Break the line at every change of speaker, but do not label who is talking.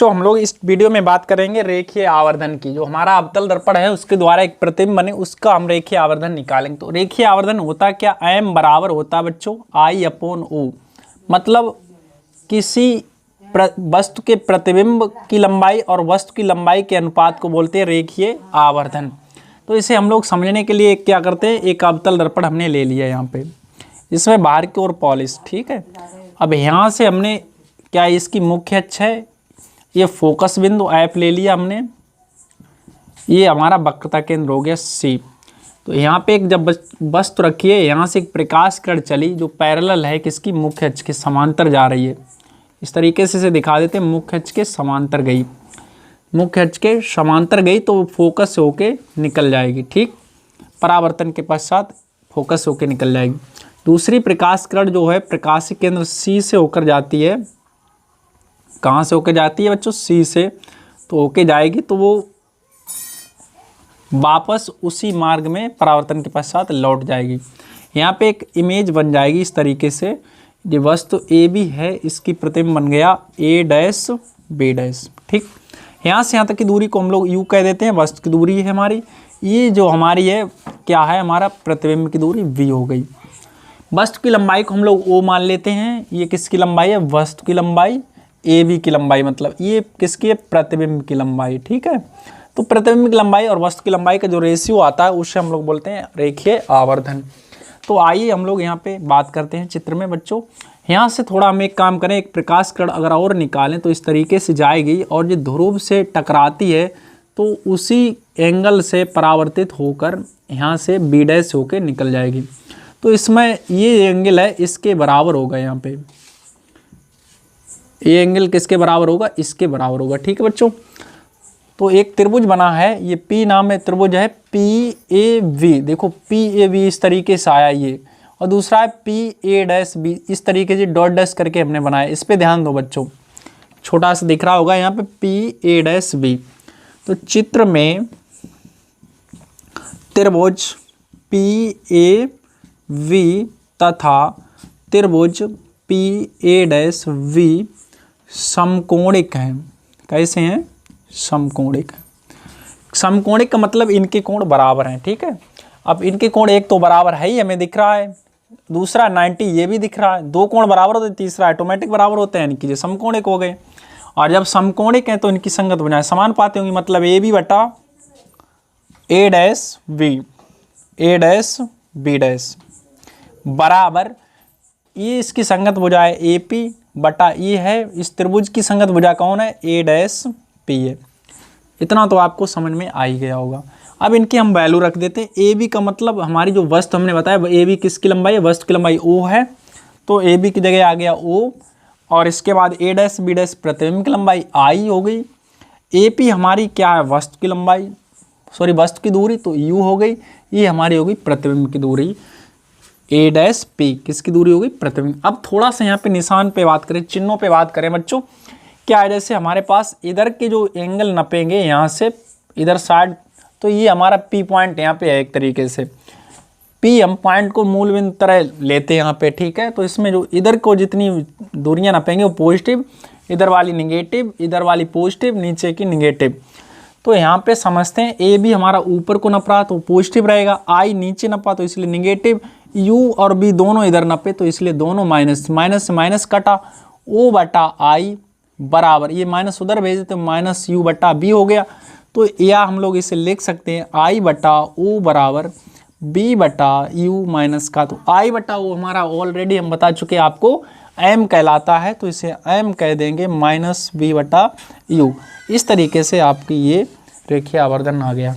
बच्चों हम लोग इस वीडियो में बात करेंगे रेखीय आवर्धन की। जो हमारा अवतल दर्पण है उसके द्वारा एक प्रतिबिंब बने उसका हम रेखीय आवर्धन निकालेंगे। तो रेखीय आवर्धन होता क्या, एम बराबर होता है बच्चों आई अपॉन ओ। मतलब किसी वस्तु के प्रतिबिंब की लंबाई और वस्तु की लंबाई के अनुपात को बोलते हैं रेखीय आवर्धन। तो इसे हम लोग समझने के लिए क्या करते हैं, एक अवतल दर्पण हमने ले लिया यहाँ पे, इसमें बाहर की ओर पॉलिश, ठीक है। अब यहाँ से हमने क्या, इसकी मुख्य अक्ष है, ये फोकस बिंदु ऐप ले लिया हमने, ये हमारा वक्रता केंद्र हो गया सी। तो यहाँ पे एक जब वस्तु रखी है, यहाँ से एक प्रकाश किरण चली जो पैरेलल है किसकी, मुख्य अक्ष के समांतर जा रही है। इस तरीके से इसे दिखा देते हैं, मुख्य अक्ष के समांतर गई, मुख्य अक्ष के समांतर गई तो वो फोकस होके निकल जाएगी, ठीक। परावर्तन के पश्चात फोकस होके निकल जाएगी। दूसरी प्रकाश किरण जो है प्रकाशिक केंद्र सी से होकर जाती है, कहाँ से होकर जाती है बच्चों, सी से, तो होके जाएगी तो वो वापस उसी मार्ग में परावर्तन के पश्चात लौट जाएगी। यहाँ पे एक इमेज बन जाएगी इस तरीके से, ये वस्तु ए बी है, इसकी प्रतिबिंब बन गया ए डैश बी डैश, ठीक। यहाँ से यहाँ तक की दूरी को हम लोग यू कह देते हैं, वस्तु की दूरी है हमारी, ये जो हमारी है क्या है, हमारा प्रतिबिंब की दूरी वी हो गई। वस्तु की लंबाई को हम लोग ओ मान लेते हैं, ये किसकी लंबाई है, वस्तु की लंबाई, ए बी की लंबाई, मतलब ये किसकी है, प्रतिबिंब की लंबाई, ठीक है। तो प्रतिबिंब की लंबाई और वस्तु की लंबाई का जो रेशियो आता है उसे हम लोग बोलते हैं रेखीय आवर्धन। तो आइए हम लोग यहाँ पे बात करते हैं चित्र में बच्चों। यहाँ से थोड़ा हम एक काम करें, एक प्रकाश किरण अगर और निकालें तो इस तरीके से जाएगी और जो ध्रुव से टकराती है तो उसी एंगल से परावर्तित होकर यहाँ से बी डैश होकर निकल जाएगी। तो इसमें ये एंगल है इसके बराबर होगा, यहाँ पे ये एंगल किसके बराबर होगा, इसके बराबर होगा, ठीक है बच्चों। तो एक त्रिभुज बना है, ये पी नाम है त्रिभुज है, पी ए वी, देखो पी ए वी इस तरीके से आया ये, और दूसरा है पी ए डैश बी, इस तरीके से डॉट डैश करके हमने बनाया। इस पे ध्यान दो बच्चों, छोटा सा दिख रहा होगा यहाँ पे पी ए डैश बी। तो चित्र में त्रिभुज पी ए वी तथा त्रिभुज पी ए डैश वी समकोणिक हैं। कैसे हैं, समकोणिक। समकोणिक का मतलब इनके कोण बराबर हैं, ठीक है। अब इनके कोण एक तो बराबर है ही हमें दिख रहा है, दूसरा 90 ये भी दिख रहा है, दो कोण बराबर होते हैं, तीसरा ऑटोमेटिक बराबर होते हैं, इनकी जो समकोणिक हो गए। और जब समकोणिक हैं तो इनकी संगत बनाए समानुपाती होंगी, मतलब ए बी बटा ए डैश बी, ए डैश बी डैश बराबर, ये इसकी संगत भुजा है ए पी बटा ये है, इस त्रिभुज की संगत भुजा कौन है, ए डैश पी है। इतना तो आपको समझ में आ ही गया होगा। अब इनकी हम वैल्यू रख देते हैं। ए बी का मतलब हमारी जो वस्तु हमने बताया, ए बी किसकी लंबाई है, वस्तु की लंबाई ओ है, तो ए बी की जगह आ गया ओ, और इसके बाद ए डैश बी डैश प्रतिबिंब की लंबाई आई हो गई। ए पी हमारी क्या है, वस्तु की लंबाई, सॉरी वस्तु की दूरी, तो यू हो गई, ये हमारी हो गई प्रतिबिंब की दूरी, ए डैश पी किसकी दूरी होगी, प्रतिबिंब। अब थोड़ा सा यहाँ पे निशान पे बात करें, चिन्हों पे बात करें बच्चों, क्या है, जैसे हमारे पास इधर के जो एंगल नपेंगे यहाँ से इधर साइड, तो ये हमारा पी पॉइंट यहाँ पे है एक तरीके से, पी हम पॉइंट को मूल बिंदु तरह लेते हैं यहाँ पे, ठीक है। तो इसमें जो इधर को जितनी दूरियाँ नपेंगे वो पॉजिटिव, इधर वाली निगेटिव, इधर वाली पॉजिटिव, नीचे की निगेटिव। तो यहाँ पे समझते हैं ए बी हमारा ऊपर को नप रहा तो पॉजिटिव रहेगा, आई नीचे नपा तो इसलिए निगेटिव, यू और बी दोनों इधर नपे तो इसलिए दोनों माइनस, माइनस से माइनस कटा, ओ बटा आई बराबर, ये माइनस उधर भेज देते माइनस यू बटा बी हो गया। तो या हम लोग इसे लिख सकते हैं आई बटा ओ बराबर बी बटा यू माइनस का, तो आई बटा ओ हमारा ऑलरेडी हम बता चुके आपको एम कहलाता है, तो इसे एम कह देंगे माइनस बी बटा यू। इस तरीके से आपकी ये रेखीय आवर्धन आ गया।